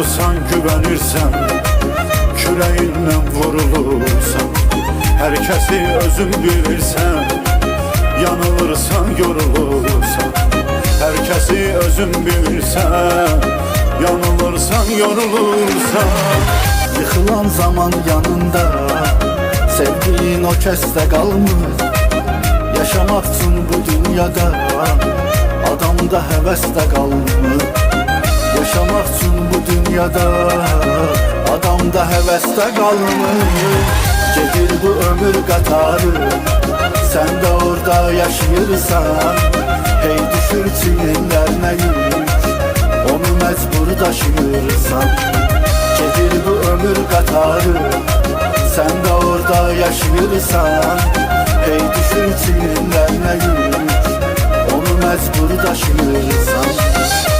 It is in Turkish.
İnanırsan, güvenirsen, küreğinden vurulursan, herkesi özün bilirsen, yanılırsan, yorulursan, herkesi özün bilirsen, yanılırsan, yorulursan. Yıkılan zaman yanında sevdiğin o kəsdə qalmır. Yaşamak üçün bu dünyada adamda həvəs də qalmır. Yaşamak üçün bu dünyada adamda həvəs də qalmır. Gedir bu ömür qatarı, sen de orada yaşayırsan. Hey düşür çiyinlərine yük, onu məcbur daşıyırsan. Gedir bu ömür qatarı, sen de orada yaşayırsan. Hey düşür çiyinlərine yük, onu məcbur daşıyırsan.